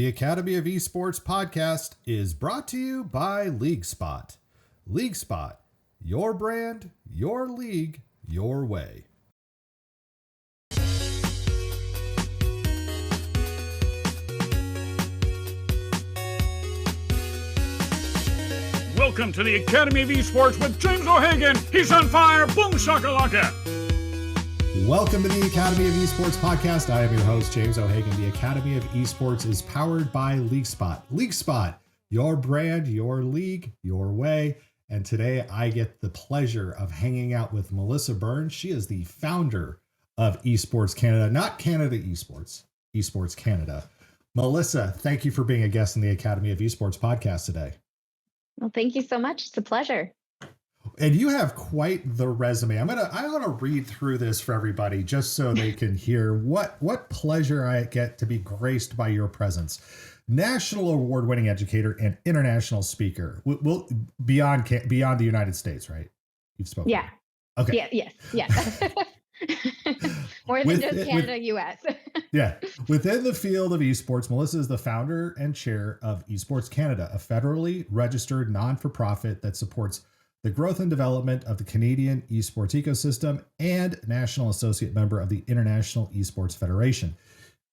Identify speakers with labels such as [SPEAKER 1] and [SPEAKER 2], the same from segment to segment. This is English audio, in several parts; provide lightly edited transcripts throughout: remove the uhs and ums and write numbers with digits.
[SPEAKER 1] The Academy of Esports podcast is brought to you by LeagueSpot. LeagueSpot, your brand, your league, your way.
[SPEAKER 2] Welcome to the Academy of Esports with James O'Hagan. He's on fire. Boom shakalaka.
[SPEAKER 1] Welcome to the Academy of Esports podcast. I am your host, James O'Hagan. The Academy of Esports is powered by LeagueSpot. LeagueSpot, your brand, your league, your way. And today I get the pleasure of hanging out with Melissa Burns. She is the founder of Esport Canada, not Canada Esports, Esport Canada. Melissa, thank you for being a guest in the Academy of Esports podcast today.
[SPEAKER 3] Well, thank you so much. It's a pleasure.
[SPEAKER 1] And you have quite the resume. I'm gonna read through this for everybody just so they can hear what pleasure I get to be graced by your presence. National award-winning educator and international speaker. Well, beyond the United States, right? You've spoken.
[SPEAKER 3] Yeah.
[SPEAKER 1] Okay.
[SPEAKER 3] Yes. More than just Canada, US.
[SPEAKER 1] Yeah. Within the field of esports, Melissa is the founder and chair of Esport Canada, a federally registered non-for-profit that supports the growth and development of the Canadian esports ecosystem and national associate member of the International Esports Federation.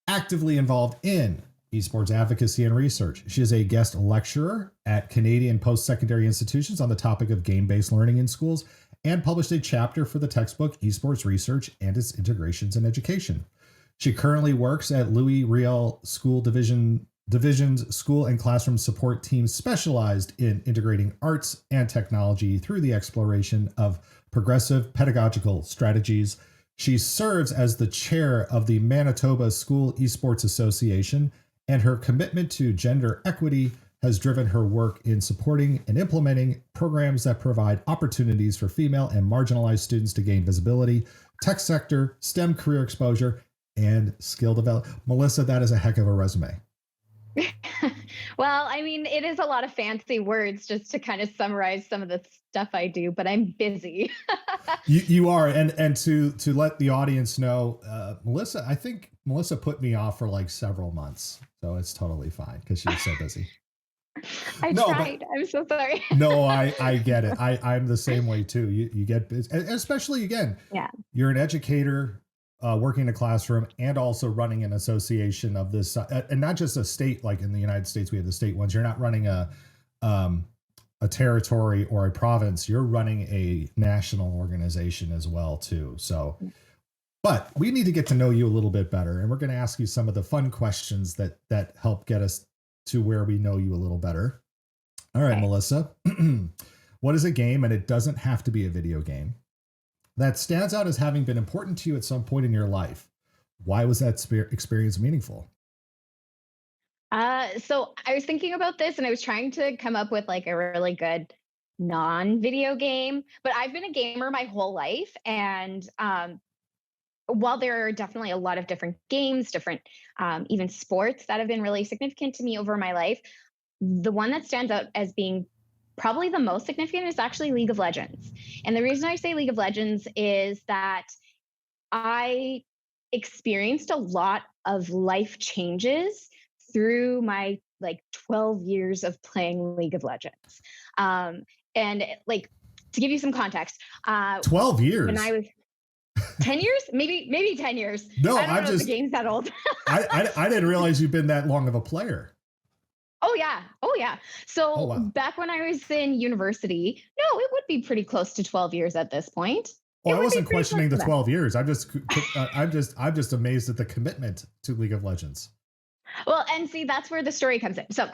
[SPEAKER 1] Actively involved in esports advocacy and research. She is a guest lecturer at Canadian post-secondary institutions on the topic of game-based learning in schools and published a chapter for the textbook Esports Research and its Integrations in Education. She currently works at Louis Riel School Division's school and classroom support team specialized in integrating arts and technology through the exploration of progressive pedagogical strategies. She serves as the chair of the Manitoba School Esports Association, and her commitment to gender equity has driven her work in supporting and implementing programs that provide opportunities for female and marginalized students to gain visibility, tech sector, STEM career exposure, and skill development. Melissa, that is a heck of a resume.
[SPEAKER 3] Well, I mean, it is a lot of fancy words just to kind of summarize some of the stuff I do, but I'm busy.
[SPEAKER 1] You are. And to let the audience know, Melissa, I think Melissa put me off for like several months. So it's totally fine because she was so busy.
[SPEAKER 3] I tried. I'm so sorry.
[SPEAKER 1] No, I get it. I'm the same way too. You get busy, especially again. Yeah. You're an educator working in a classroom and also running an association of this, and not just a state like in the United States. We have the state ones. You're not running a territory or a province. You're running a national organization as well too. So, but we need to get to know you a little bit better, and we're going to ask you some of the fun questions that help get us to where we know you a little better. All right, okay. Melissa, what is a game, and it doesn't have to be a video game, that stands out as having been important to you at some point in your life? Why was that experience meaningful?
[SPEAKER 3] So I was thinking about this and I was trying to come up with like a really good non-video game, but I've been a gamer my whole life. And while there are definitely a lot of different games, different even sports that have been really significant to me over my life, the one that stands out as being probably the most significant is actually League of Legends. And the reason I say League of Legends is that I experienced a lot of life changes through my 12 years of playing League of Legends. And like, to give you some context,
[SPEAKER 1] 12 years.
[SPEAKER 3] When I was 10 years, maybe 10 years.
[SPEAKER 1] No,
[SPEAKER 3] I don't know if the game's that old.
[SPEAKER 1] I didn't realize you've been that long of a player.
[SPEAKER 3] Oh yeah. So wow. Back when I was in university, no, it would be pretty close to 12 years at this point.
[SPEAKER 1] Oh, I wasn't questioning the 12 years. I'm just amazed at the commitment to League of Legends.
[SPEAKER 3] Well, and see, that's where the story comes in. So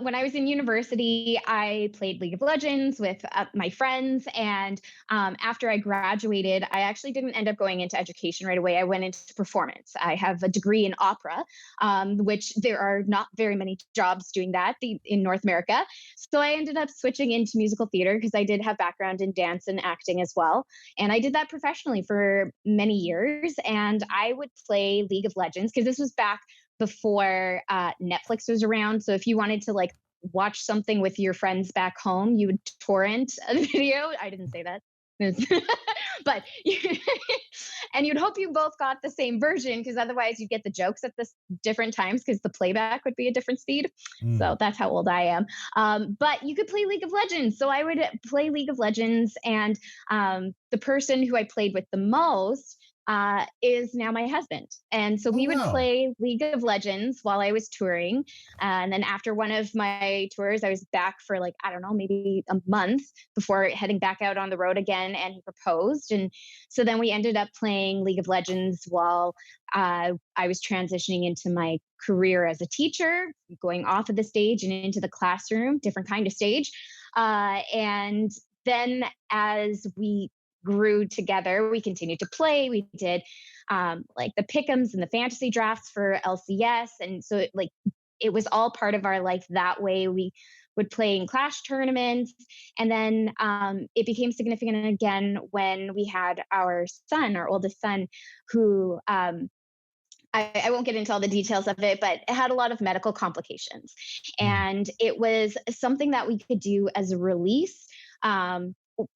[SPEAKER 3] when I was in university, I played League of Legends with my friends. And after I graduated, I actually didn't end up going into education right away. I went into performance. I have a degree in opera, which there are not very many jobs doing that in North America. So I ended up switching into musical theater because I did have background in dance and acting as well. And I did that professionally for many years. And I would play League of Legends because this was back before Netflix was around. So if you wanted to watch something with your friends back home, you would torrent a video. I didn't say that. but and you'd hope you both got the same version because otherwise you'd get the jokes at this different times because the playback would be a different speed.
[SPEAKER 1] Mm.
[SPEAKER 3] So that's how old I am. But you could play League of Legends. So I would play League of Legends, and the person who I played with the most is now my husband. And so
[SPEAKER 1] Oh,
[SPEAKER 3] we would
[SPEAKER 1] wow.
[SPEAKER 3] play League of Legends while I was touring. And then after one of my tours, I was back for like, I don't know, maybe a month before heading back out on the road again. And he proposed. And so then we ended up playing League of Legends while I was transitioning into my career as a teacher, going off of the stage and into the classroom, different kind of stage. And then as we grew together, we continued to play. We did like the pick'ems and the fantasy drafts for LCS, and so it was all part of our life that way. We would play in clash tournaments, and then it became significant again when we had our son, our oldest son, who I won't get into all the details of it, but it had a lot of medical complications.
[SPEAKER 1] Mm.
[SPEAKER 3] And it was something that we could do as a release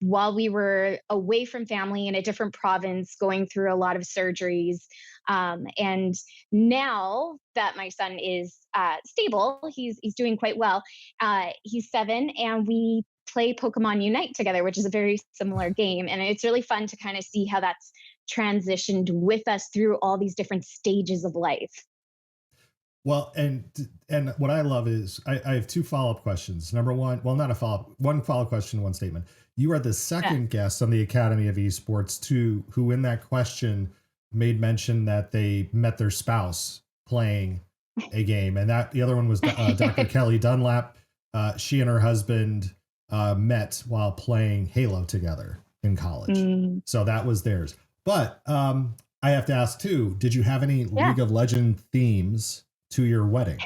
[SPEAKER 3] while we were away from family in a different province, going through a lot of surgeries. And now that my son is stable, he's doing quite well. He's 7, and we play Pokemon Unite together, which is a very similar game. And it's really fun to kind of see how that's transitioned with us through all these different stages of life.
[SPEAKER 1] Well, and what I love is I have 2 follow-up questions. Number one, well, not a follow-up, one follow-up question, one statement. You are the
[SPEAKER 3] Yeah.
[SPEAKER 1] second guest on the Academy of Esports to who in that question made mention that they met their spouse playing a game, and that the other one was Dr. Kelly Dunlap. She and her husband met while playing Halo together in college,
[SPEAKER 3] Mm,
[SPEAKER 1] so that was theirs. But I have to ask too: did you have any
[SPEAKER 3] yeah.
[SPEAKER 1] League of Legends themes to your wedding?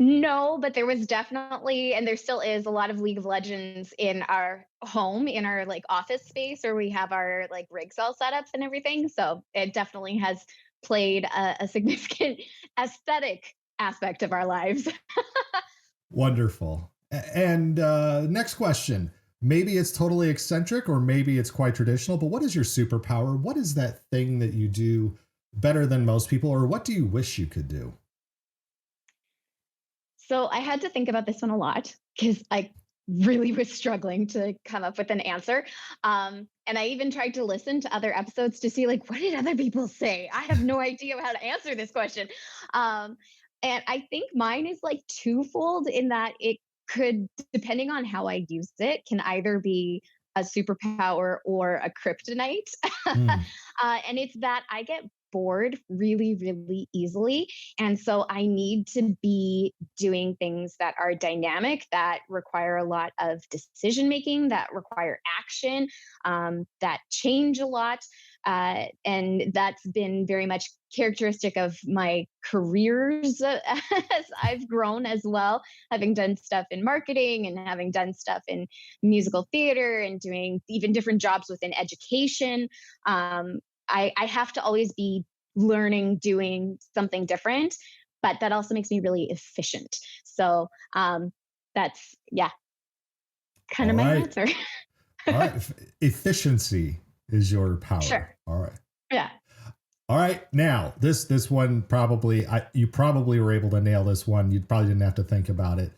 [SPEAKER 3] No, but there was definitely, and there still is, a lot of League of Legends in our home, in our like office space where we have our like rig cell setups and everything. So it definitely has played a significant aesthetic aspect of our lives.
[SPEAKER 1] Wonderful. And next question. Maybe it's totally eccentric or maybe it's quite traditional, but what is your superpower? What is that thing that you do better than most people, or what do you wish you could do?
[SPEAKER 3] So I had to think about this one a lot because I really was struggling to come up with an answer. And I even tried to listen to other episodes to see like what did other people say. I have no idea how to answer this question. Um, and I think mine is like twofold in that it could, depending on how I use it, can either be a superpower or a kryptonite.
[SPEAKER 1] Mm.
[SPEAKER 3] And it's that I get bored really, really easily. And so I need to be doing things that are dynamic, that require a lot of decision making, that require action, that change a lot. And that's been very much characteristic of my careers as I've grown as well, having done stuff in marketing and having done stuff in musical theater and doing even different jobs within education. I have to always be learning, doing something different, but that also makes me really efficient. So that's, yeah, kind
[SPEAKER 1] All
[SPEAKER 3] of my
[SPEAKER 1] right.
[SPEAKER 3] answer.
[SPEAKER 1] All right. Efficiency is your power.
[SPEAKER 3] Sure.
[SPEAKER 1] All right.
[SPEAKER 3] Yeah.
[SPEAKER 1] All right. Now, this one probably you probably were able to nail this one. You probably didn't have to think about it.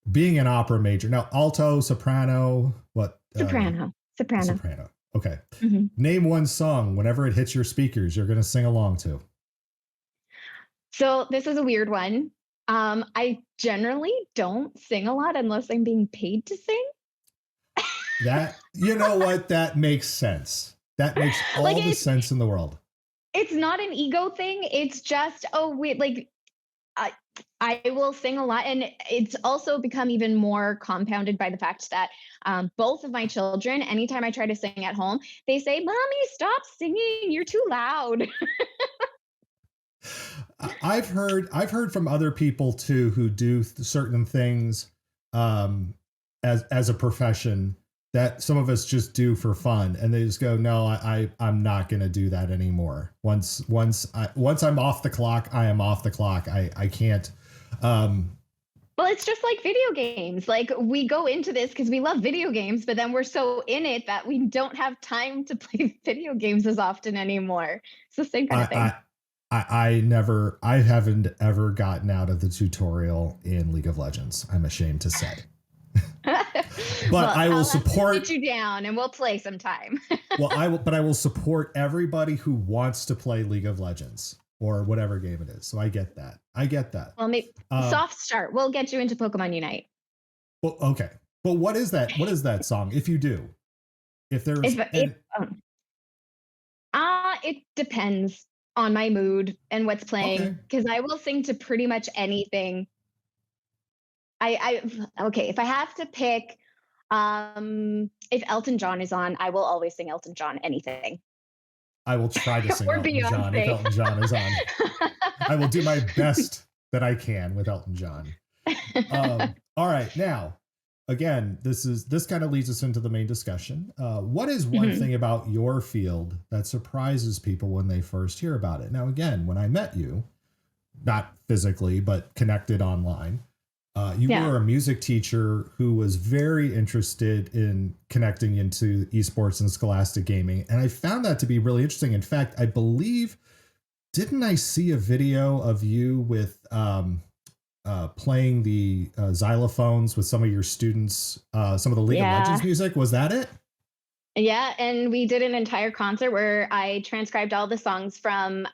[SPEAKER 1] Being an opera major. Now, alto, soprano, what
[SPEAKER 3] Soprano. Soprano.
[SPEAKER 1] soprano. Okay.
[SPEAKER 3] Mhm.
[SPEAKER 1] Name one song whenever it hits your speakers you're going to sing along to.
[SPEAKER 3] So this is a weird one. I generally don't sing a lot unless I'm being paid to sing.
[SPEAKER 1] That, you know what, that makes sense. That makes
[SPEAKER 3] Like
[SPEAKER 1] all the sense in the world.
[SPEAKER 3] it's not an ego thing. It's just, oh wait, like I I will sing a lot, and it's also become even more compounded by the fact that both of my children, anytime I try to sing at home, they say, "Mommy, stop singing! You're too loud."
[SPEAKER 1] I've heard from other people too who do certain things um as a profession that some of us just do for fun, and they just go, no, I'm not going to do that anymore. Once I'm off the clock, I am off the clock. I can't. um
[SPEAKER 3] Well, it's just like video games. Like we go into this because we love video games, but then we're so in it that we don't have time to play video games as often anymore. It's the same kind of thing.
[SPEAKER 1] I haven't ever gotten out of the tutorial in League of Legends. I'm ashamed to say. But
[SPEAKER 3] well,
[SPEAKER 1] I will
[SPEAKER 3] I'll
[SPEAKER 1] support
[SPEAKER 3] have to sit you down and we'll play sometime.
[SPEAKER 1] but I will support everybody who wants to play League of Legends or whatever game it is. So I get that.
[SPEAKER 3] Well, maybe soft start. We'll get you into Pokemon Unite.
[SPEAKER 1] Well, okay. But what is that? What is that song? If you do, if there's,
[SPEAKER 3] it depends on my mood and what's playing. Because I will sing to pretty much anything. Okay, if I have to pick, if Elton John is on, I will always sing Elton John anything.
[SPEAKER 1] I will try to sing Elton John if Elton John is on. I will do my best that I can with Elton John. All right, now, again, this kind of leads us into the main discussion. What is one thing about your field that surprises people when they first hear about it? Now, again, when I met you, not physically, but connected online, you were a music teacher who was very interested in connecting into esports and scholastic gaming. And I found that to be really interesting. In fact, I believe, didn't I see a video of you with playing the xylophones with some of your students, some of the League of Legends music? Was that it?
[SPEAKER 3] Yeah, and we did an entire concert where I transcribed all the songs from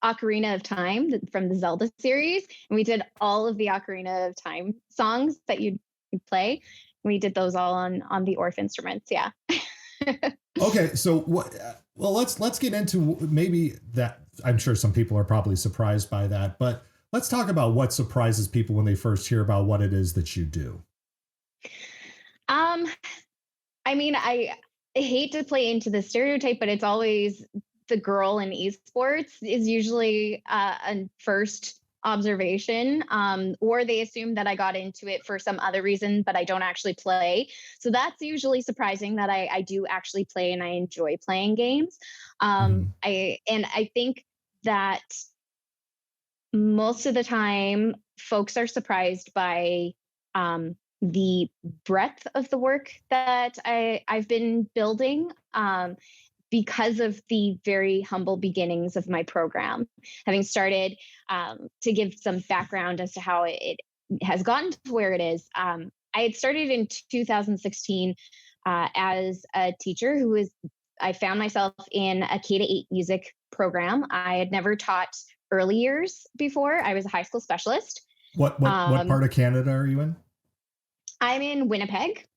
[SPEAKER 3] Ocarina of Time from the Zelda series, and we did all of the Ocarina of Time songs that you'd play. We did those all on the Orff instruments. Yeah.
[SPEAKER 1] Okay, so what? Well, let's get into maybe that. I'm sure some people are probably surprised by that, but let's talk about what surprises people when they first hear about what it is that you do.
[SPEAKER 3] I mean, I hate to play into the stereotype, but it's always the girl in esports is usually a first observation, or they assume that I got into it for some other reason, but I don't actually play. So that's usually surprising that I do actually play and I enjoy playing games. I think that most of the time folks are surprised by the breadth of the work that I've been building. Because of the very humble beginnings of my program. Having started, to give some background as to how it has gotten to where it is, I had started in 2016 as a teacher I found myself in a K-8 music program. I had never taught early years before. I was a high school specialist.
[SPEAKER 1] What part of Canada are you in?
[SPEAKER 3] I'm in Winnipeg.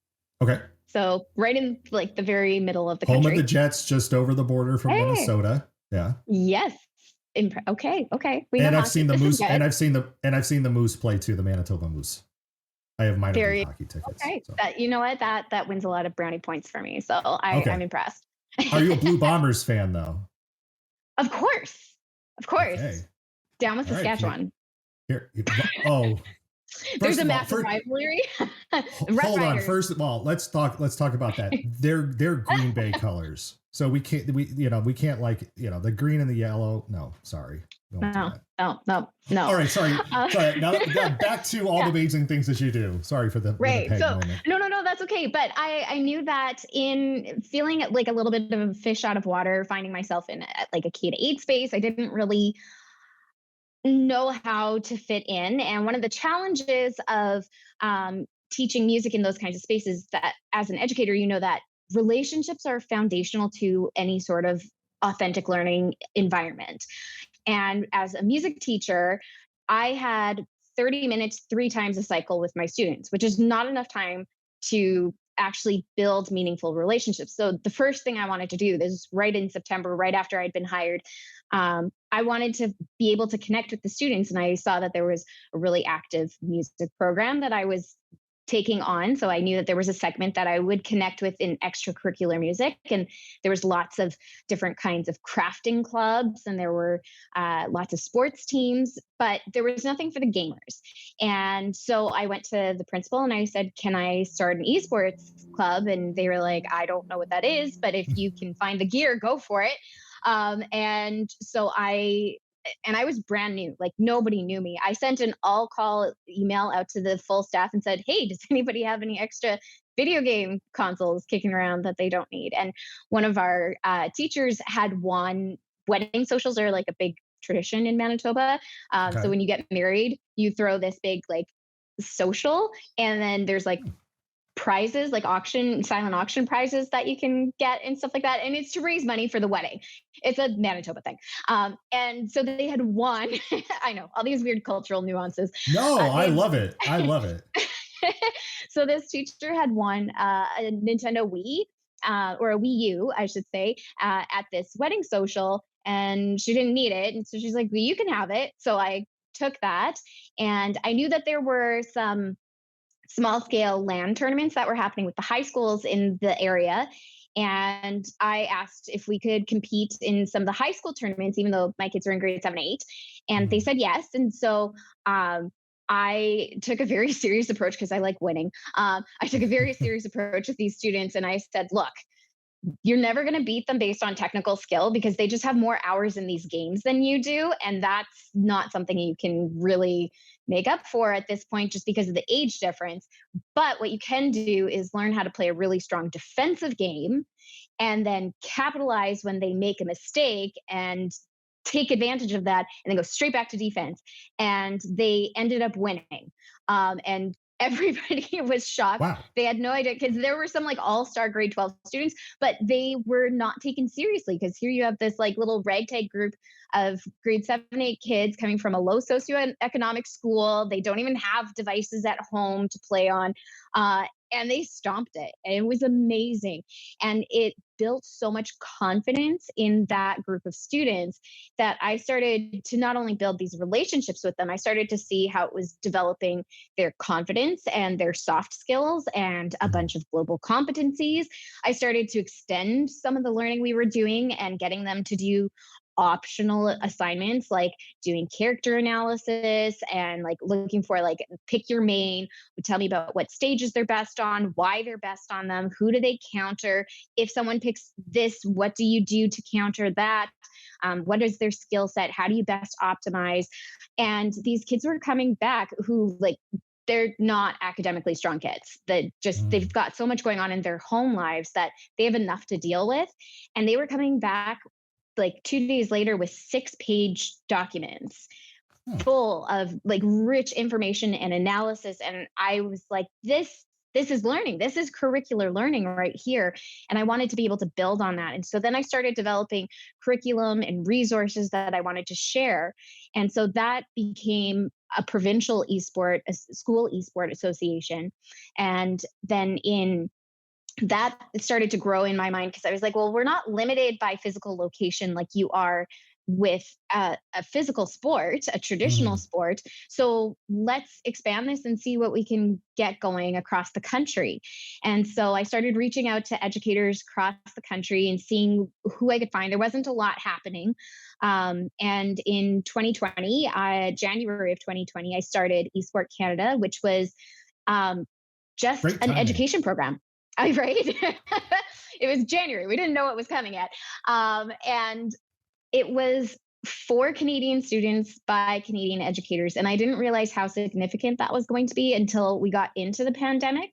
[SPEAKER 1] Okay.
[SPEAKER 3] So right in like the very middle of the country.
[SPEAKER 1] Home of the Jets, just over the border from Minnesota. Yeah.
[SPEAKER 3] Yes. Okay.
[SPEAKER 1] I've seen the Moose, and I've seen the Moose play too. The Manitoba Moose. I have minor league hockey tickets.
[SPEAKER 3] Okay. So. You know what? That wins a lot of brownie points for me. So I'm impressed.
[SPEAKER 1] Are you a Blue Bombers fan though?
[SPEAKER 3] Of course. Okay. Down with Saskatchewan.
[SPEAKER 1] Here.
[SPEAKER 3] There's a massive rivalry.
[SPEAKER 1] Hold on. First of all, let's talk about that. They're Green Bay colors. So we can't like, the green and the yellow. No, sorry.
[SPEAKER 3] No.
[SPEAKER 1] All right. Sorry. Now back to all the amazing things that you do. Sorry for the
[SPEAKER 3] right. So no, that's okay. But I knew that in feeling like a little bit of a fish out of water, finding myself in like a K-8 space, I didn't really know how to fit in. And one of the challenges of teaching music in those kinds of spaces, that as an educator, that relationships are foundational to any sort of authentic learning environment. And as a music teacher, I had 30 minutes, 3 times a cycle with my students, which is not enough time to actually build meaningful relationships. So the first thing I wanted to do, this is right in September, right after I'd been hired, I wanted to be able to connect with the students. And I saw that there was a really active music program that I was taking on. So I knew that there was a segment that I would connect with in extracurricular music. And there was lots of different kinds of crafting clubs, and there were lots of sports teams, but there was nothing for the gamers. And so I went to the principal and I said, can I start an esports club? And they were like, I don't know what that is, but if you can find the gear, go for it. And so I and I was brand new, like nobody knew me. I sent an all call email out to the full staff and said, hey, does anybody have any extra video game consoles kicking around that they don't need? And one of our teachers had won. Wedding socials are like a big tradition in Manitoba. So
[SPEAKER 1] Okay.
[SPEAKER 3] when you get married, you throw this big like social, and then there's like prizes, like silent auction prizes that you can get and stuff like that. And it's to raise money for the wedding. It's a Manitoba thing. And so they had won. I know all these weird cultural nuances.
[SPEAKER 1] No, I
[SPEAKER 3] They
[SPEAKER 1] love it. I love it.
[SPEAKER 3] so this teacher had won a Nintendo Wii, or a Wii U, I should say, at this wedding social, and she didn't need it, and so she's like, "Well, you can have it." So I took that, and I knew that there were some small scale land tournaments that were happening with the high schools in the area. And I asked if we could compete in some of the high school tournaments, even though my kids were in grade 7, 8. And they
[SPEAKER 1] Mhm.
[SPEAKER 3] said yes. And so I took a very serious approach because I like winning. I took a very serious approach with these students. And I said, look, you're never going to beat them based on technical skill because they just have more hours in these games than you do. And that's not something you can really make up for at this point just because of the age difference. But what you can do is learn how to play a really strong defensive game and then capitalize when they make a mistake and take advantage of that and then go straight back to defense. And they ended up winning. And everybody was shocked.
[SPEAKER 1] Wow.
[SPEAKER 3] They had no idea because there were some like all-star grade 12 students, but they were not taken seriously because here you have this like little ragtag group of grade 7, 8 kids coming from a low socioeconomic school. They don't even have devices at home to play on. And they stomped it. And it was amazing. And it built so much confidence in that group of students that I started to not only build these relationships with them, I started to see how it was developing their confidence and their soft skills and a
[SPEAKER 1] Mhm.
[SPEAKER 3] bunch of global competencies. I started to extend some of the learning we were doing and getting them to do optional assignments like doing character analysis and like looking for like pick your main, tell me about what stages they're best on, why they're best on them, who do they counter, if someone picks this, what do you do to counter that, what is their skill set, how do you best optimize. And these kids were coming back who like they're not academically strong kids that just they've
[SPEAKER 1] Mm.
[SPEAKER 3] got so much going on in their home lives that they have enough to deal with. And they were coming back like 2 days later with 6-page documents
[SPEAKER 1] Hmm.
[SPEAKER 3] full of like rich information and analysis. And I was like, this is learning. This is curricular learning right here. And I wanted to be able to build on that. And so then I started developing curriculum and resources that I wanted to share. And so that became a provincial a school esport association. And then in that started to grow in my mind because I was like, well, we're not limited by physical location like you are with a physical sport, a traditional
[SPEAKER 1] Mhm.
[SPEAKER 3] sport. So let's expand this and see what we can get going across the country. And so I started reaching out to educators across the country and seeing who I could find. There wasn't a lot happening. And in 2020, January of 2020, I started Esport Canada, which was um, just
[SPEAKER 1] Great
[SPEAKER 3] an
[SPEAKER 1] timing.
[SPEAKER 3] education program. I right. It was January. We didn't know what was coming yet. And it was for Canadian students by Canadian educators. And I didn't realize how significant that was going to be until we got into the pandemic.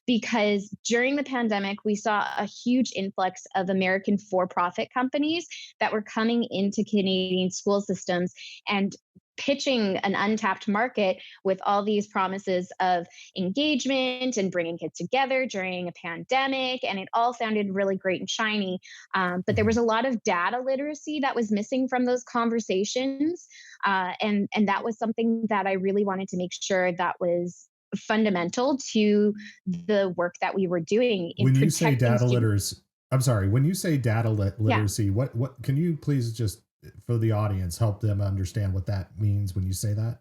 [SPEAKER 3] Because during the pandemic, we saw a huge influx of American for profit companies that were coming into Canadian school systems and pitching an untapped market with all these promises of engagement and bringing kids together during a pandemic. And it all sounded really great and shiny. But there was
[SPEAKER 1] Mhm.
[SPEAKER 3] a lot of data literacy that was missing from those conversations. And that was something that I really wanted to make sure that was fundamental to the work that we were doing in
[SPEAKER 1] When you say
[SPEAKER 3] protecting
[SPEAKER 1] data
[SPEAKER 3] students.
[SPEAKER 1] literacy, I'm sorry, when you say data
[SPEAKER 3] Yeah.
[SPEAKER 1] literacy, what can you please just for the audience help them understand what that means when you say that?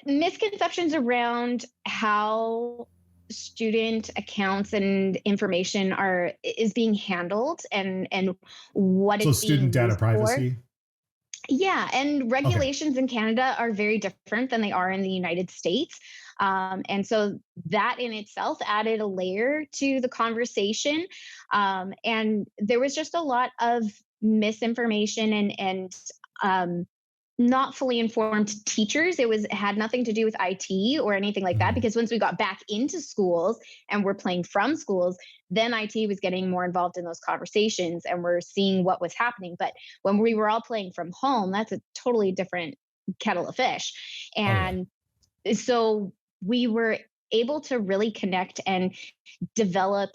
[SPEAKER 3] Misconceptions around how student accounts and information is being handled and what
[SPEAKER 1] So
[SPEAKER 3] it's
[SPEAKER 1] student
[SPEAKER 3] being
[SPEAKER 1] data
[SPEAKER 3] used for.
[SPEAKER 1] privacy?
[SPEAKER 3] Yeah, and
[SPEAKER 1] Okay.
[SPEAKER 3] regulations in Canada are very different than they are in the United States. And so that in itself added a layer to the conversation. And there was just a lot of misinformation and not fully informed teachers. It had nothing to do with IT or anything like that,
[SPEAKER 1] Mhm.
[SPEAKER 3] because once we got back into schools and we're playing from schools, then IT was getting more involved in those conversations and we're seeing what was happening. But when we were all playing from home, that's a totally different kettle of fish.
[SPEAKER 1] Oh yeah.
[SPEAKER 3] And so we were able to really connect and develop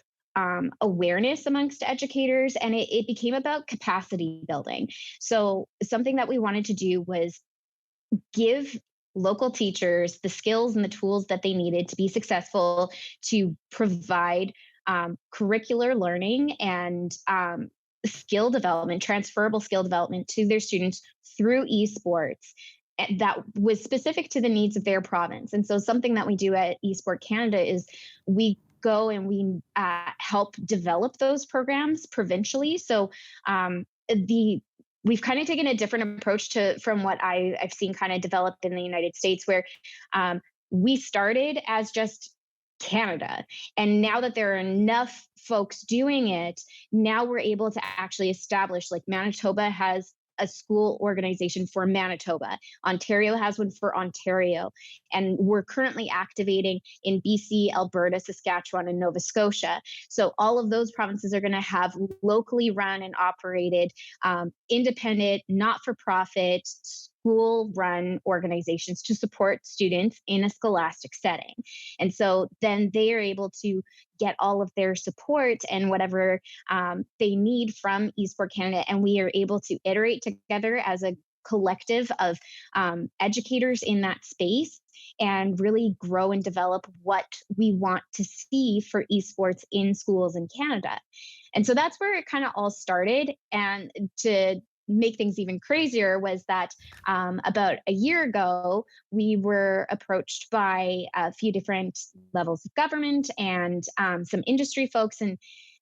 [SPEAKER 3] awareness amongst educators, and it became about capacity building. So something that we wanted to do was give local teachers the skills and the tools that they needed to be successful, to provide curricular learning and skill development, transferable skill development to their students through esports that was specific to the needs of their province. And so something that we do at Esport Canada is we go and we help develop those programs provincially. So the we've kind of taken a different approach to from what I've seen kind of developed in the United States, where um, we started as just Canada. And now that there are enough folks doing it, now we're able to actually establish, like Manitoba has a school organization for Manitoba. Ontario has one for Ontario. And we're currently activating in BC, Alberta, Saskatchewan, and Nova Scotia. So all of those provinces are going to have locally run and operated, independent, not for profit, school run organizations to support students in a scholastic setting. And so then they are able to get all of their support and whatever they need from Esport Canada. And we are able to iterate together as a collective of educators in that space and really grow and develop what we want to see for esports in schools in Canada. And so that's where it kind of all started. And to make things even crazier was that about a year ago, we were approached by a few different levels of government and some industry folks. And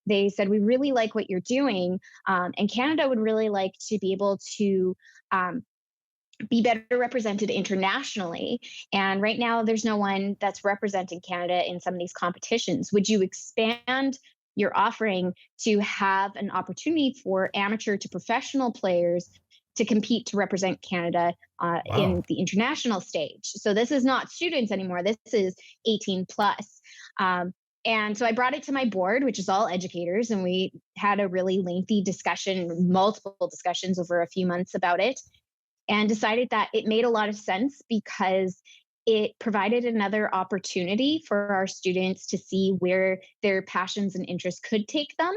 [SPEAKER 3] they said, we really like what you're doing. And Canada would really like to be able to be better represented internationally. And right now, there's no one that's representing Canada in some of these competitions. Would you expand your offering to have an opportunity for amateur to professional players to compete to represent Canada in
[SPEAKER 1] Wow.
[SPEAKER 3] the international stage? So this is not students anymore. This is 18 plus. And so I brought it to my board, which is all educators, and we had a really lengthy discussion, multiple discussions over a few months about it, and decided that it made a lot of sense because it provided another opportunity for our students to see where their passions and interests could take them.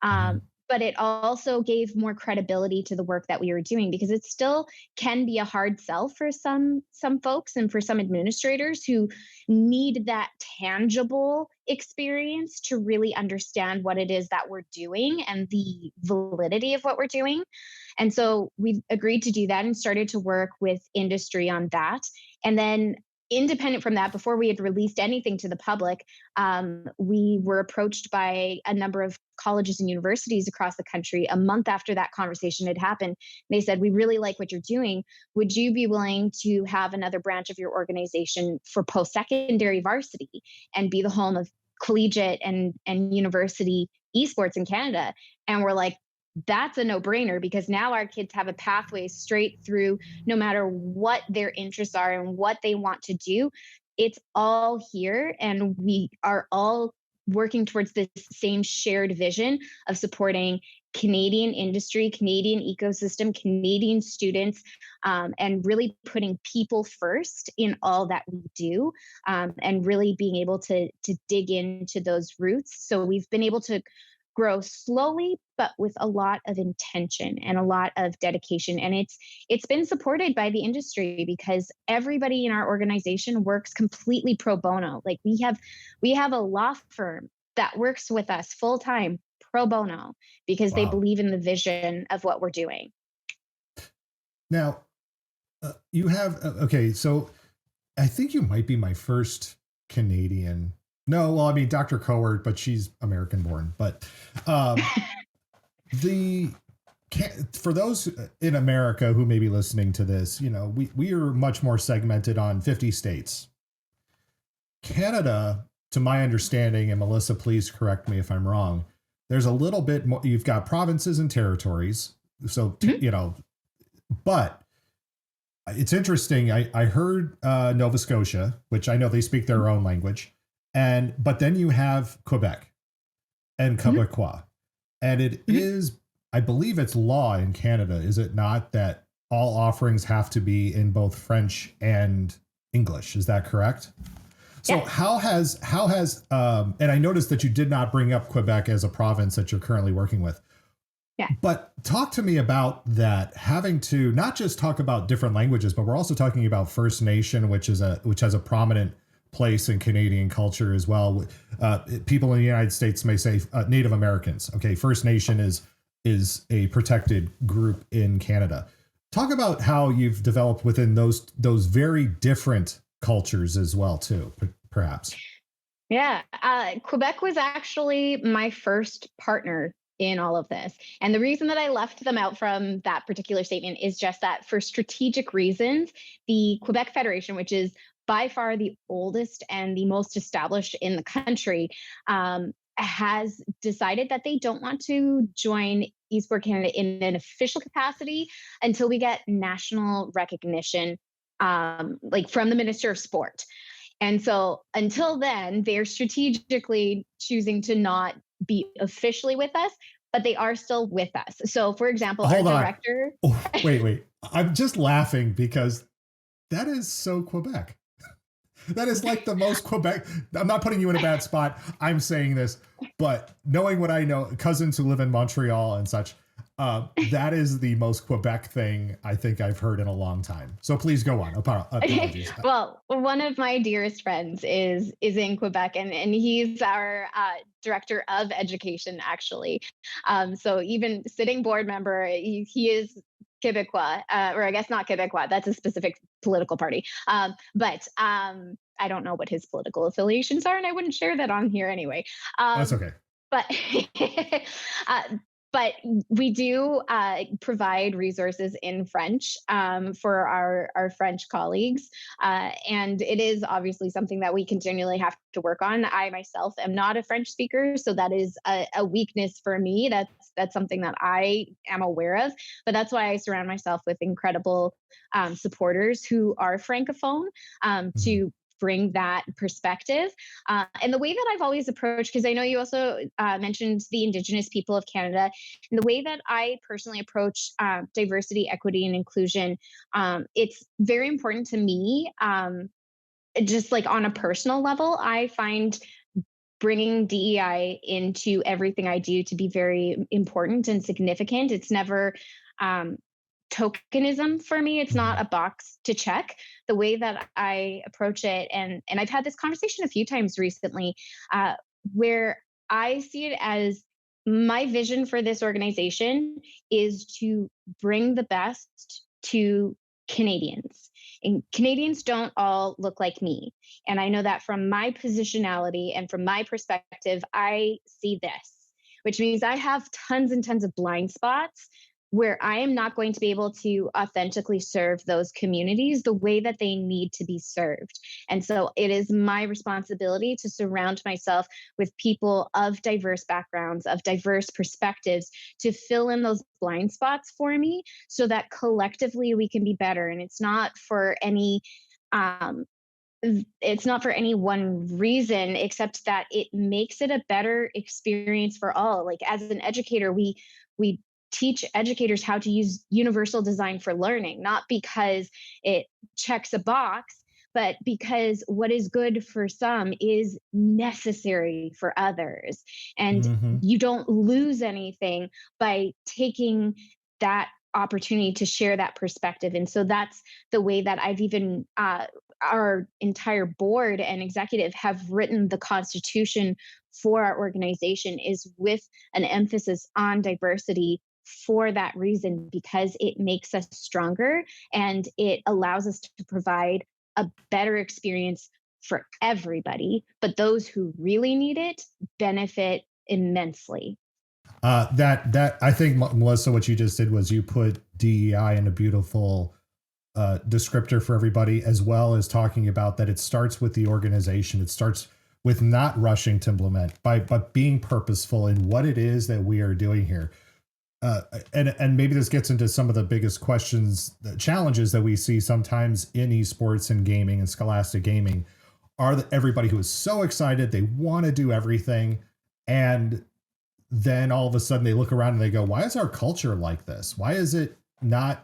[SPEAKER 1] Mhm.
[SPEAKER 3] But it also gave more credibility to the work that we were doing, because it still can be a hard sell for some folks and for some administrators who need that tangible experience to really understand what it is that we're doing and the validity of what we're doing. And so we agreed to do that and started to work with industry on that. And then, independent from that, before we had released anything to the public, we were approached by a number of colleges and universities across the country a month after that conversation had happened. They said, we really like what you're doing. Would you be willing to have another branch of your organization for post secondary varsity and be the home of collegiate and university esports in Canada? And we're like, that's a no brainer, because now our kids have a pathway straight through, no matter what their interests are and what they want to do. It's all here. And we are all working towards this same shared vision of supporting Canadian industry, Canadian ecosystem, Canadian students, and really putting people first in all that we do, and really being able to dig into those roots. So we've been able to grow slowly, but with a lot of intention and a lot of dedication. And it's been supported by the industry, because everybody in our organization works completely pro bono. Like we have a law firm that works with us full time pro bono, because they
[SPEAKER 1] Wow.
[SPEAKER 3] believe in the vision of what we're doing.
[SPEAKER 1] Now, you have okay. So I think you might be my first Canadian. No, well, I mean Dr. Coward, but she's American born. But um, the for those in America who may be listening to this, you know, we are much more segmented on 50 states. Canada, to my understanding, and Melissa, please correct me if I'm wrong, there's a little bit more. You've got provinces and territories. So,
[SPEAKER 3] Mhm.
[SPEAKER 1] you know, But it's interesting. I heard Nova Scotia, which I know they speak their own language, but then you have Quebec and Quebecois, and it is, I believe it's law in Canada, is it not, that all offerings have to be in both French and English? Is that correct? So
[SPEAKER 3] Yes.
[SPEAKER 1] how has and I noticed that you did not bring up Quebec as a province that you're currently working with.
[SPEAKER 3] Yeah.
[SPEAKER 1] But talk to me about that, having to not just talk about different languages, but we're also talking about First Nation, which has a prominent place in Canadian culture as well. People in the United States may say Native Americans. Okay, First Nation is a protected group in Canada. Talk about how you've developed within those very different cultures as well, too, perhaps.
[SPEAKER 3] Yeah. Quebec was actually my first partner in all of this. And the reason that I left them out from that particular statement is just that for strategic reasons, the Quebec Federation, which is by far the oldest and the most established in the country, has decided that they don't want to join Esport Canada in an official capacity until we get national recognition, like from the Minister of Sport. And so until then, they're strategically choosing to not be officially with us, but they are still with us. So, for example, our
[SPEAKER 1] Hold on.
[SPEAKER 3] director.
[SPEAKER 1] Oh, wait. I'm just laughing because that is so Quebec. That is like the most Quebec. I'm not putting you in a bad spot. I'm saying this, but knowing what I know, cousins who live in Montreal and such, that is the most Quebec thing I think I've heard in a long time. So please go on. Apologies.
[SPEAKER 3] Well, one of my dearest friends is in Quebec, and he's our director of education, actually. So even sitting board member, he is Quebecois, or I guess not Quebecois. That's a specific political party. But I don't know what his political affiliations are, and I wouldn't share that on here anyway.
[SPEAKER 1] That's okay.
[SPEAKER 3] But uh, but we do provide resources in French for our French colleagues. And it is obviously something that we continually have to work on. I myself am not a French speaker, so that is a weakness for me. That's something that I am aware of. But that's why I surround myself with incredible supporters who are francophone to bring that perspective. And the way that I've always approached, because I know you also mentioned the Indigenous people of Canada, and the way that I personally approach diversity, equity, and inclusion, it's very important to me. Just like on a personal level, I find bringing DEI into everything I do to be very important and significant. It's never tokenism for me. It's not a box to check. The way that I approach it, and I've had this conversation a few times recently, where I see it as my vision for this organization is to bring the best to Canadians. And Canadians don't all look like me. And I know that from my positionality and from my perspective, I see this, which means I have tons and tons of blind spots where I am not going to be able to authentically serve those communities the way that they need to be served. And so it is my responsibility to surround myself with people of diverse backgrounds, of diverse perspectives, to fill in those blind spots for me so that collectively we can be better. And it's not for any one reason, except that it makes it a better experience for all. Like as an educator, we teach educators how to use universal design for learning, not because it checks a box, but because what is good for some is necessary for others. And you don't lose anything by taking that opportunity to share that perspective. And so that's the way that I've even our entire board and executive have written the constitution for our organization, is with an emphasis on diversity for that reason, because it makes us stronger and it allows us to provide a better experience for everybody. But those who really need it benefit immensely.
[SPEAKER 1] That I think, Melissa, what you just did was you put DEI in a beautiful descriptor for everybody, as well as talking about that it starts with the organization. It starts with not rushing to implement, but being purposeful in what it is that we are doing here. and maybe this gets into some of the biggest questions, the challenges that we see sometimes in esports and gaming and scholastic gaming are that everybody who is so excited, they want to do everything. And then all of a sudden they look around and they go, why is our culture like this? Why is it not,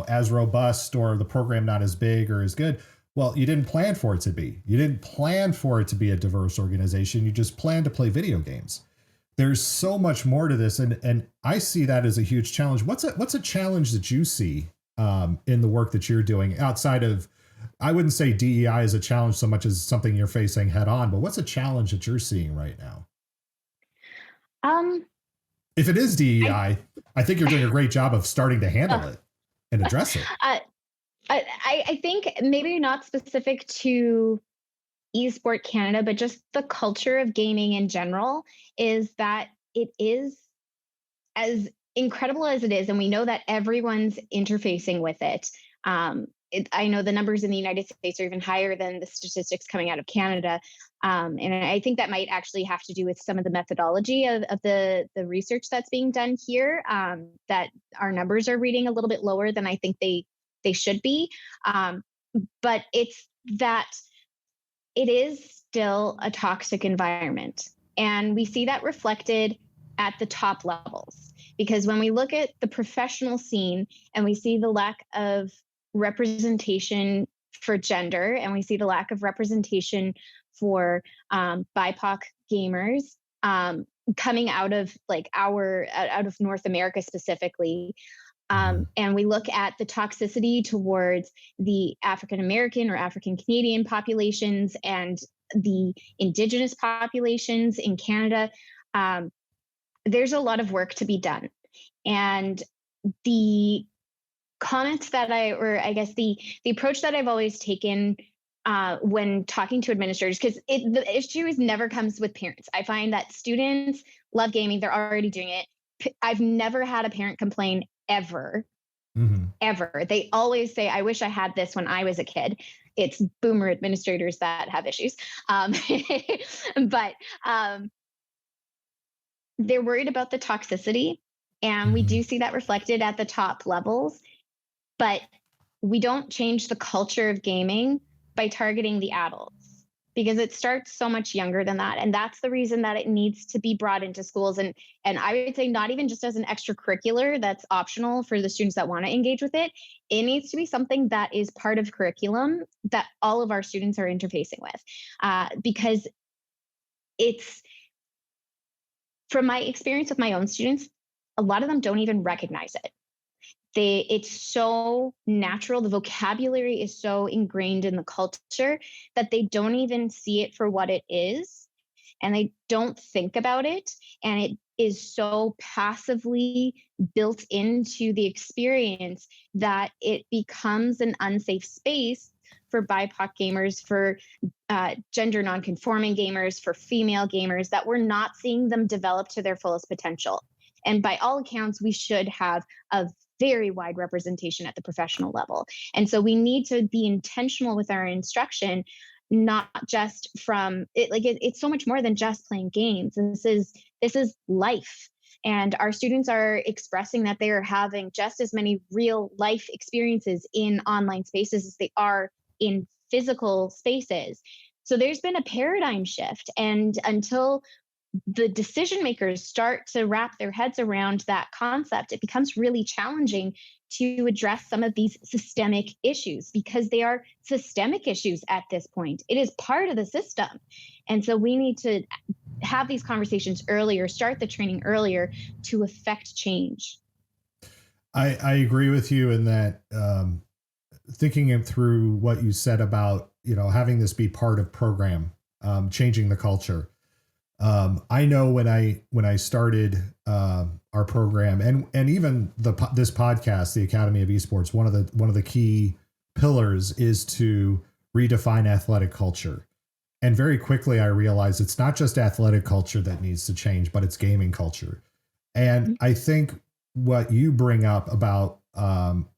[SPEAKER 1] as robust, or the program not as big or as good? Well, you didn't plan for it to be. You didn't plan for it to be a diverse organization. You just planned to play video games. There's so much more to this, and I see that as a huge challenge. What's a challenge that you see in the work that you're doing outside of, I wouldn't say DEI is a challenge so much as something you're facing head on, but what's a challenge that you're seeing right now? If it is DEI, I think you're doing a great job of starting to handle it and address it.
[SPEAKER 3] I think maybe not specific to Esport Canada, but just the culture of gaming in general, is that it is, as incredible as it is, and we know that everyone's interfacing with it. I know the numbers in the United States are even higher than the statistics coming out of Canada. And I think that might actually have to do with some of the methodology of the research that's being done here, that our numbers are reading a little bit lower than I think they should be. But it's that it is still a toxic environment. And we see that reflected at the top levels. Because when we look at the professional scene and we see the lack of representation for gender, and we see the lack of representation for BIPOC gamers coming out of out of North America specifically, and we look at the toxicity towards the African American or African Canadian populations and the Indigenous populations in Canada, there's a lot of work to be done. And the comments that the approach that I've always taken when talking to administrators, because the issue never comes with parents. I find that students love gaming. They're already doing it. I've never had a parent complain ever. Ever. They always say, I wish I had this when I was a kid. It's boomer administrators that have issues. But they're worried about the toxicity. And we do see that reflected at the top levels. But we don't change the culture of gaming by targeting the adults, because it starts so much younger than that. And that's the reason that it needs to be brought into schools. And I would say not even just as an extracurricular that's optional for the students that want to engage with it. It needs to be something that is part of curriculum that all of our students are interfacing with, because it's, from my experience with my own students, a lot of them don't even recognize it. It's so natural. The vocabulary is so ingrained in the culture that they don't even see it for what it is, and they don't think about it. And it is so passively built into the experience that it becomes an unsafe space for BIPOC gamers, for gender nonconforming gamers, for female gamers, that we're not seeing them develop to their fullest potential. And by all accounts, we should have a very wide representation at the professional level. And so we need to be intentional with our instruction, not just from it. It's so much more than just playing games. This is life. And our students are expressing that they are having just as many real life experiences in online spaces as they are in physical spaces. So there's been a paradigm shift. And until the decision makers start to wrap their heads around that concept, it becomes really challenging to address some of these systemic issues, because they are systemic issues at this point. It is part of the system. And so we need to have these conversations earlier, start the training earlier to affect change.
[SPEAKER 1] I agree with you in that, thinking through what you said about, having this be part of program, changing the culture. I know when I started our program and even this podcast, the Academy of Esports, one of the key pillars is to redefine athletic culture. And very quickly I realized it's not just athletic culture that needs to change, but it's gaming culture. And I think what you bring up about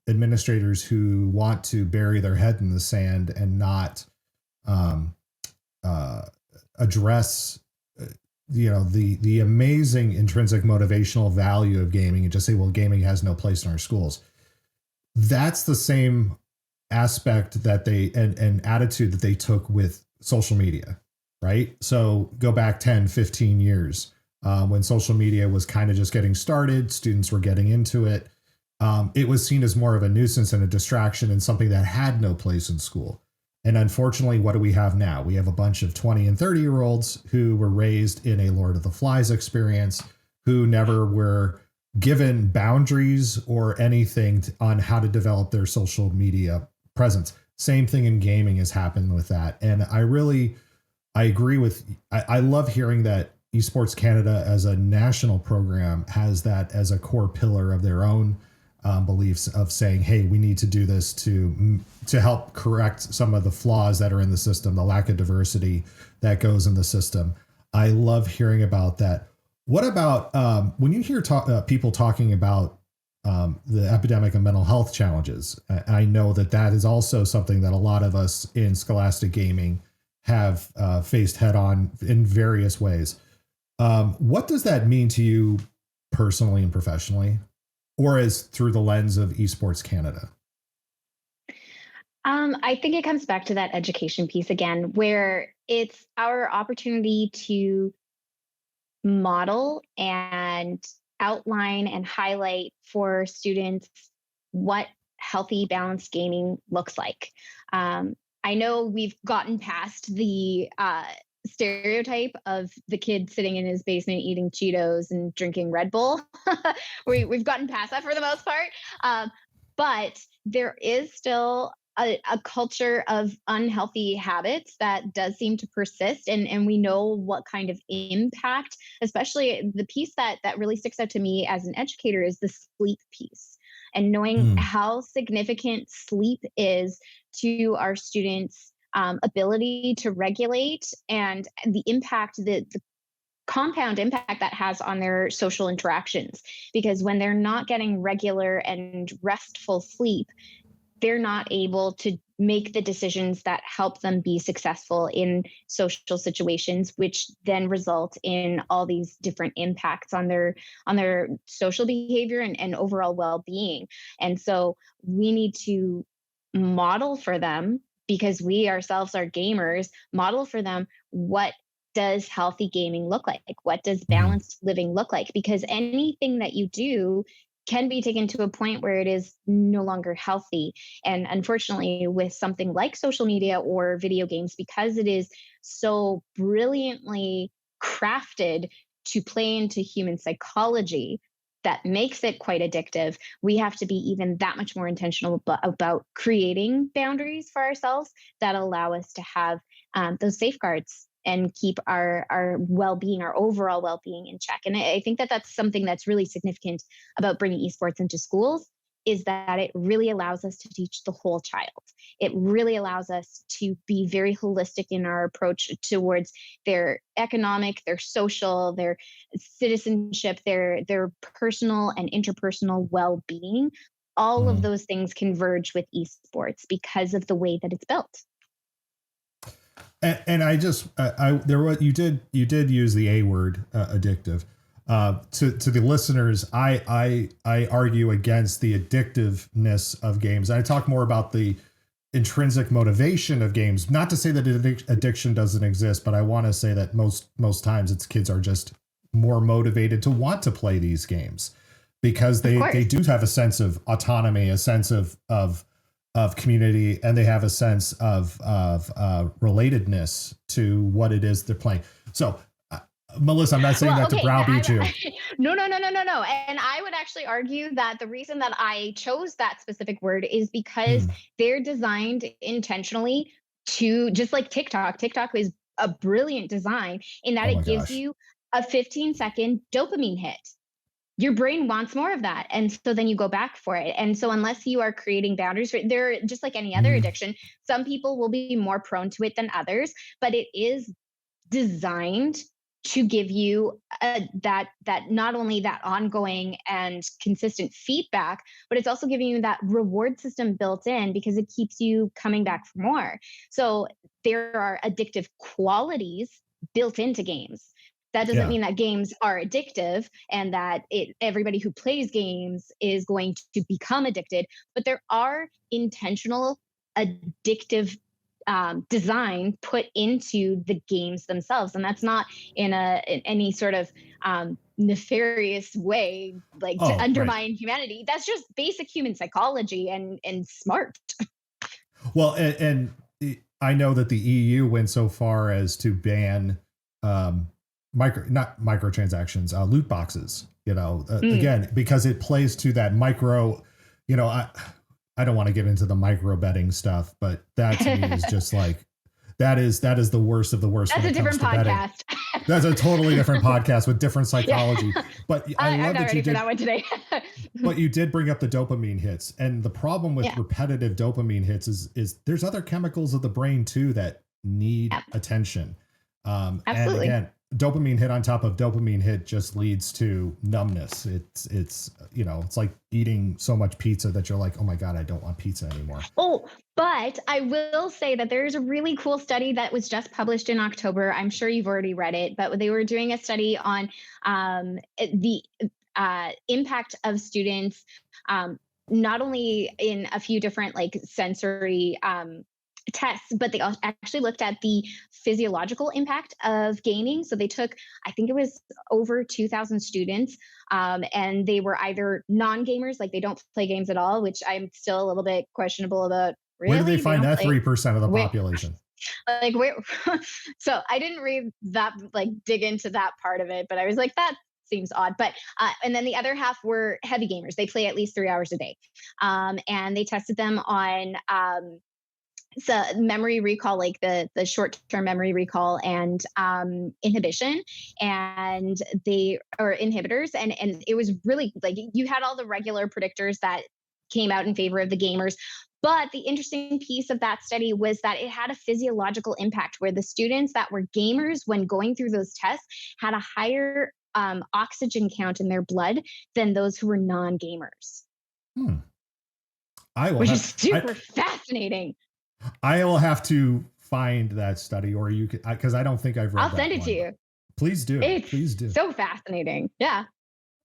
[SPEAKER 1] administrators who want to bury their head in the sand and not address the amazing intrinsic motivational value of gaming and just say, well, gaming has no place in our schools. That's the same aspect that they and attitude that they took with social media, right? So go back 10, 15 years when social media was kind of just getting started, students were getting into it. It was seen as more of a nuisance and a distraction and something that had no place in school. And unfortunately, what do we have now? We have a bunch of 20 and 30-year-olds who were raised in a Lord of the Flies experience, who never were given boundaries or anything on how to develop their social media presence. Same thing in gaming has happened with that. And I agree with, I love hearing that Esports Canada as a national program has that as a core pillar of their own beliefs of saying, hey, we need to do this to help correct some of the flaws that are in the system, the lack of diversity that goes in the system. I love hearing about that. What about when you hear people talking about the epidemic of mental health challenges? I know that is also something that a lot of us in scholastic gaming have faced head on in various ways. What does that mean to you personally and professionally, or as through the lens of Esports Canada?
[SPEAKER 3] I think it comes back to that education piece again, where it's our opportunity to model and outline and highlight for students what healthy, balanced gaming looks like. I know we've gotten past the stereotype of the kid sitting in his basement eating Cheetos and drinking Red Bull. We've gotten past that for the most part. But there is still a culture of unhealthy habits that does seem to persist. And we know what kind of impact, especially the piece that really sticks out to me as an educator is the sleep piece. And knowing how significant sleep is to our students' ability to regulate and the impact, the compound impact that has on their social interactions. Because when they're not getting regular and restful sleep, they're not able to make the decisions that help them be successful in social situations, which then result in all these different impacts on their social behavior and overall well-being. And so we need to model for them, because we ourselves are gamers, model for them what does healthy gaming look like? What does balanced living look like? Because anything that you do can be taken to a point where it is no longer healthy. And unfortunately, with something like social media or video games, because it is so brilliantly crafted to play into human psychology, that makes it quite addictive. We have to be even that much more intentional about creating boundaries for ourselves that allow us to have those safeguards and keep our well-being, our overall well-being in check. And I think that that's something that's really significant about bringing esports into schools, is that it really allows us to teach the whole child. It really allows us to be very holistic in our approach towards their economic, their social, their citizenship, their personal and interpersonal well-being. All of those things converge with esports because of the way that it's built.
[SPEAKER 1] And I just there was you did use the A word, addictive. To the listeners, I argue against the addictiveness of games. I talk more about the intrinsic motivation of games. Not to say that addiction doesn't exist, but I want to say that most times it's kids are just more motivated to want to play these games because they do have a sense of autonomy, a sense of community, and they have a sense of relatedness to what it is they're playing. So, Melissa, I'm not saying that to browbeat you.
[SPEAKER 3] No. And I would actually argue that the reason that I chose that specific word is because they're designed intentionally to, just like TikTok. TikTok is a brilliant design in that it gives you a 15-second dopamine hit. Your brain wants more of that. And so then you go back for it. And so unless you are creating boundaries, they're just like any other addiction. Some people will be more prone to it than others, but it is designed to give you that not only that ongoing and consistent feedback, but it's also giving you that reward system built in because it keeps you coming back for more. So there are addictive qualities built into games. That doesn't
[SPEAKER 1] Yeah.
[SPEAKER 3] mean that games are addictive and that everybody who plays games is going to become addicted, but there are intentional addictive design put into the games themselves, and that's not in any sort of nefarious way, like to
[SPEAKER 1] Oh, right.
[SPEAKER 3] undermine humanity. That's just basic human psychology and smart.
[SPEAKER 1] Well, I know that the EU went so far as to ban not microtransactions, loot boxes.
[SPEAKER 3] Mm.
[SPEAKER 1] Again, because it plays to that micro. I don't want to get into the micro betting stuff, but that to me is just like that is the worst of the worst
[SPEAKER 3] That's
[SPEAKER 1] when
[SPEAKER 3] a
[SPEAKER 1] it comes
[SPEAKER 3] different
[SPEAKER 1] to betting.
[SPEAKER 3] podcast.
[SPEAKER 1] That's a totally different podcast with different
[SPEAKER 3] Yeah.
[SPEAKER 1] psychology. But I
[SPEAKER 3] I'm
[SPEAKER 1] love
[SPEAKER 3] not
[SPEAKER 1] that you
[SPEAKER 3] ready for
[SPEAKER 1] did.
[SPEAKER 3] that one today.
[SPEAKER 1] But you did bring up the dopamine hits, and the problem with
[SPEAKER 3] Yeah.
[SPEAKER 1] repetitive dopamine hits is there's other chemicals of the brain too that need
[SPEAKER 3] Yeah,
[SPEAKER 1] attention. And
[SPEAKER 3] absolutely.
[SPEAKER 1] again, dopamine hit on top of dopamine hit just leads to numbness. It's like eating so much pizza that you're like, oh my god, I don't want pizza anymore.
[SPEAKER 3] Oh, but I will say that there's a really cool study that was just published in October. I'm sure you've already read it, but they were doing a study on the impact of students, um, not only in a few different like sensory tests, but they actually looked at the physiological impact of gaming. So they took, I think it was over 2,000 students, and they were either non gamers, like they don't play games at all, which I'm still a little bit questionable about.
[SPEAKER 1] Where do they
[SPEAKER 3] Really? They
[SPEAKER 1] find
[SPEAKER 3] don't
[SPEAKER 1] that
[SPEAKER 3] play?
[SPEAKER 1] 3% of the
[SPEAKER 3] Where,
[SPEAKER 1] population?
[SPEAKER 3] like, where? So I didn't read that, like, dig into that part of it, but I was like, that seems odd. But and then the other half were heavy gamers. They play at least 3 hours a day, and they tested them on so memory recall, like the short term memory recall and inhibition, and they or inhibitors, and it was really like you had all the regular predictors that came out in favor of the gamers. But the interesting piece of that study was that it had a physiological impact where the students that were gamers, when going through those tests, had a higher oxygen count in their blood than those who were non gamers,
[SPEAKER 1] Hmm. I will
[SPEAKER 3] which is
[SPEAKER 1] have
[SPEAKER 3] super fascinating.
[SPEAKER 1] I will have to find that study, or you could, because I don't think I've read
[SPEAKER 3] I'll
[SPEAKER 1] that
[SPEAKER 3] send it to
[SPEAKER 1] one. But
[SPEAKER 3] you.
[SPEAKER 1] please do,
[SPEAKER 3] It's
[SPEAKER 1] please do.
[SPEAKER 3] so fascinating. Yeah.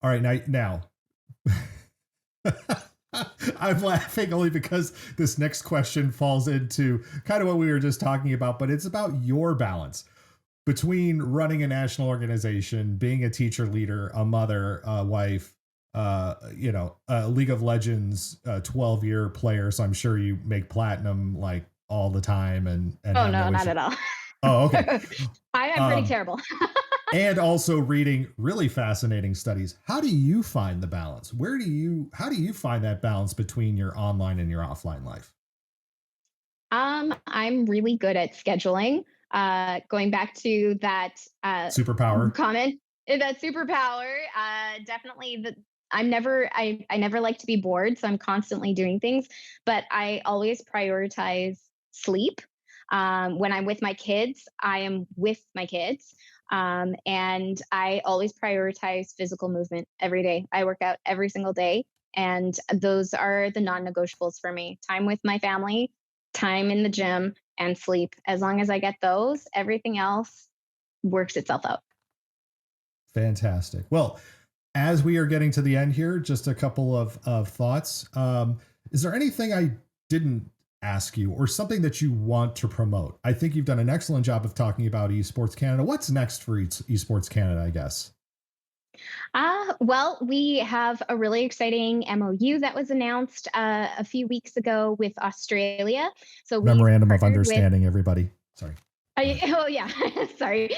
[SPEAKER 1] All right, now I'm laughing only because this next question falls into kind of what we were just talking about, but it's about your balance between running a national organization, being a teacher leader, a mother, a wife, a League of Legends 12-year player. So I'm sure you make platinum like all the time and
[SPEAKER 3] Oh
[SPEAKER 1] have
[SPEAKER 3] no,
[SPEAKER 1] no
[SPEAKER 3] not
[SPEAKER 1] issue.
[SPEAKER 3] at all.
[SPEAKER 1] Oh, okay.
[SPEAKER 3] I'm pretty
[SPEAKER 1] Um,
[SPEAKER 3] terrible.
[SPEAKER 1] and also reading really fascinating studies. How do you find the balance? How do you find that balance between your online and your offline life?
[SPEAKER 3] I'm really good at scheduling. Going back to that
[SPEAKER 1] Superpower.
[SPEAKER 3] comment, that superpower, definitely the I never like to be bored, so I'm constantly doing things, but I always prioritize sleep. When I'm with my kids, I am with my kids. And I always prioritize physical movement every day. I work out every single day, and those are the non negotiables for me: time with my family, time in the gym, and sleep. As long as I get those, everything else works itself out.
[SPEAKER 1] Fantastic. Well, as we are getting to the end here, just a couple of thoughts. Is there anything I didn't ask you or something that you want to promote? I think you've done an excellent job of talking about Esports Canada. What's next for Esports Canada, I guess?
[SPEAKER 3] Well, we have a really exciting MOU that was announced a few weeks ago with Australia. So we've
[SPEAKER 1] Memorandum of
[SPEAKER 3] partnered with
[SPEAKER 1] Understanding, everybody. Sorry.
[SPEAKER 3] Oh yeah, sorry.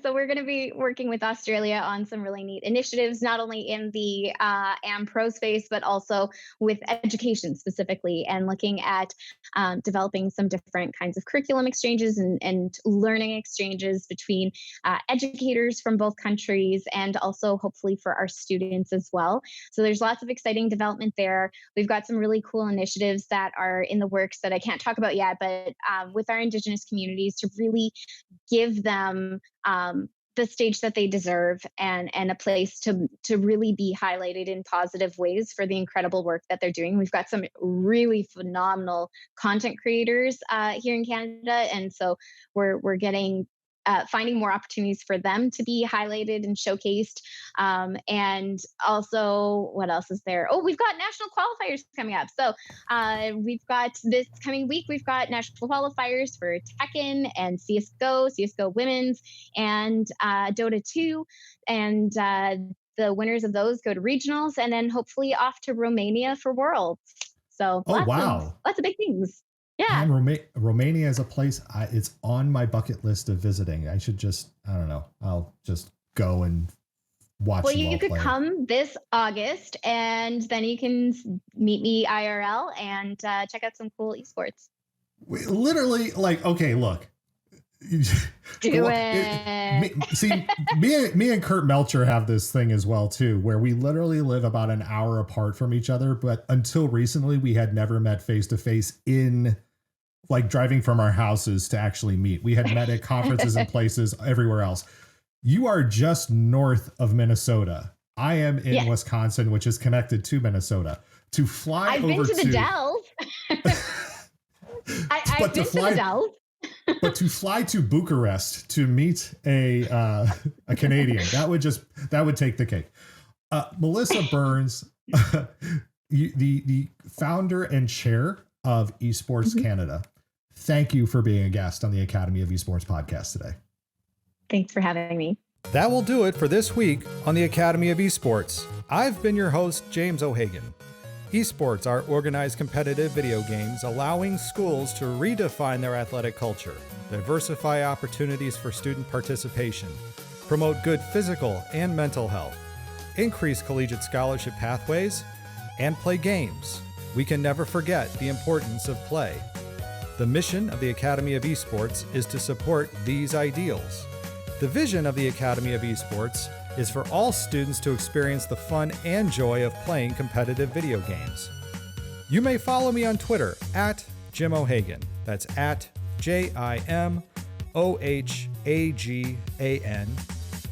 [SPEAKER 3] So we're going to be working with Australia on some really neat initiatives, not only in the AM Pro space, but also with education specifically, and looking at developing some different kinds of curriculum exchanges and learning exchanges between educators from both countries, and also hopefully for our students as well. So there's lots of exciting development there. We've got some really cool initiatives that are in the works that I can't talk about yet, but with our Indigenous communities to really give them the stage that they deserve, and a place to really be highlighted in positive ways for the incredible work that they're doing. We've got some really phenomenal content creators here in Canada, and so we're getting finding more opportunities for them to be highlighted and showcased. And also, what else is there? Oh, we've got national qualifiers coming up. So we've got this coming week, we've got national qualifiers for Tekken and CSGO women's, and Dota 2. And the winners of those go to regionals, and then hopefully off to Romania for Worlds. So
[SPEAKER 1] wow.
[SPEAKER 3] Lots of big things. Yeah.
[SPEAKER 1] Man, Romania is a place it's on my bucket list of visiting. I should just, I don't know, I'll just go and watch.
[SPEAKER 3] Well, you could come this August, and then you can meet me IRL and check out some cool esports.
[SPEAKER 1] Literally, like, okay, look.
[SPEAKER 3] Do it.
[SPEAKER 1] Me and Kurt Melcher have this thing as well too, where we literally live about an hour apart from each other, but until recently we had never met face to face in like driving from our houses to actually meet. We had met at conferences and places everywhere else. You are just north of Minnesota. I am in Wisconsin, which is connected to Minnesota. To fly
[SPEAKER 3] I've
[SPEAKER 1] over
[SPEAKER 3] been to the Dells. I've been to the Dells.
[SPEAKER 1] But to fly to Bucharest to meet a Canadian, that would take the cake. Melissa Burns, the founder and chair of Esports Canada. Thank you for being a guest on the Academy of Esports podcast today.
[SPEAKER 3] Thanks for having me.
[SPEAKER 4] That will do it for this week on the Academy of Esports. I've been your host, James O'Hagan. Esports are organized competitive video games allowing schools to redefine their athletic culture, diversify opportunities for student participation, promote good physical and mental health, increase collegiate scholarship pathways, and play games. We can never forget the importance of play. The mission of the Academy of Esports is to support these ideals. The vision of the Academy of Esports is for all students to experience the fun and joy of playing competitive video games. You may follow me on Twitter at Jim O'Hagan. That's at JIMOHAGAN,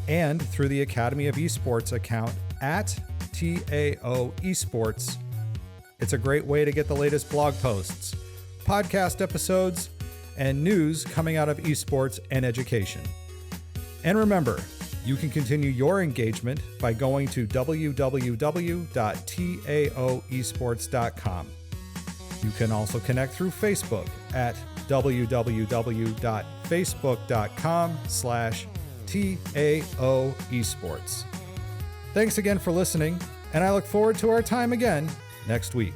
[SPEAKER 4] and through the Academy of Esports account at TAO Esports. It's a great way to get the latest blog posts, podcast episodes, and news coming out of esports and education. And remember, you can continue your engagement by going to www.taoesports.com. You can also connect through Facebook at www.facebook.com/TAOesports. Thanks again for listening, and I look forward to our time again next week.